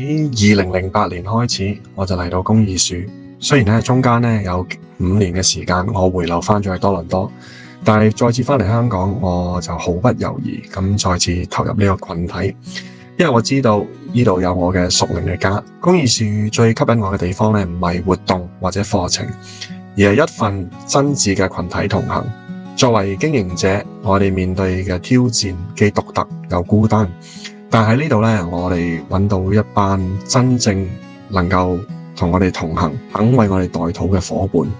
2008年開始，我就嚟到公義樹。雖然中間有5年嘅時間，我回流翻咗去多倫多，但係再次翻嚟香港，我就毫不猶豫咁再次投入呢個群體，因為我知道呢度有我嘅屬靈嘅家。公義樹最吸引我嘅地方唔係活動或者課程，而係一份真摯嘅群體同行。作為經營者，我哋面對嘅挑戰既獨特又孤單，但喺呢度我哋揾到一班真正能夠同我哋同行，肯為我哋代禱嘅夥伴。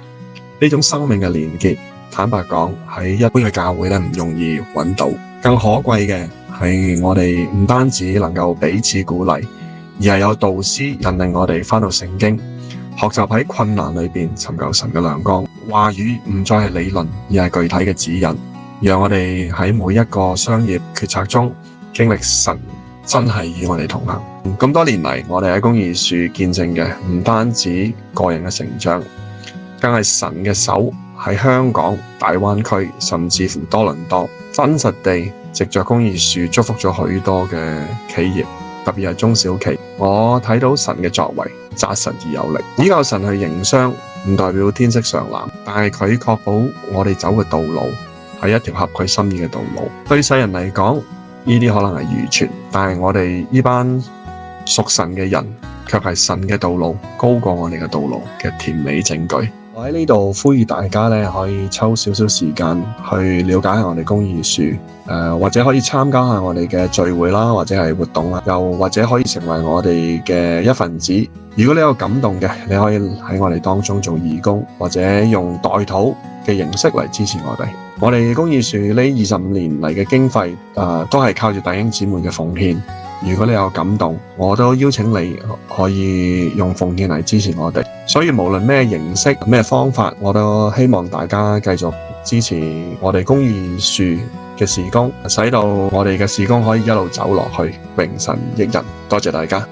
呢種生命嘅連結，坦白講喺一般嘅教會唔容易揾到。更可貴嘅係我哋唔單止能夠彼此鼓勵，而係有導師引領我哋返到聖經，學習喺困難裏邊尋求神嘅亮光。話語唔再係理論，而係具體嘅指引，讓我哋喺每一個商業決策中經歷神真係與我哋同行。咁多年嚟，我哋喺公義樹見證嘅唔單止個人嘅成長，更係神嘅手喺香港、大灣區，甚至乎多倫多，真實地藉着公義樹祝福咗許多嘅企業，特別係中小企。我睇到神嘅作為紮實而有力，依靠神去營商，唔代表天色常藍，但係佢確保我哋走嘅道路係一條合佢心意嘅道路。對世人嚟講，呢啲可能係愚拙，但係我哋呢班屬神嘅人，卻係神嘅道路高過我哋嘅道路嘅甜美證據。我喺呢度呼籲大家可以抽少少時間去了解下我哋公義樹，或者可以參加下我哋嘅聚會啦，或者係活動啦，又或者可以成為我哋嘅一份子。如果你有感動嘅，你可以喺我哋當中做義工，或者用代禱嘅形式嚟支持我哋。我哋公義樹呢25年嚟嘅經費，都係靠住弟兄姊妹嘅奉獻。如果你有感動，我都邀請你可以用奉獻嚟支持我哋。所以無論咩形式、咩方法，我都希望大家繼續支持我哋公義樹嘅事工，使到我哋嘅事工可以一路走落去，榮神益人。多謝大家。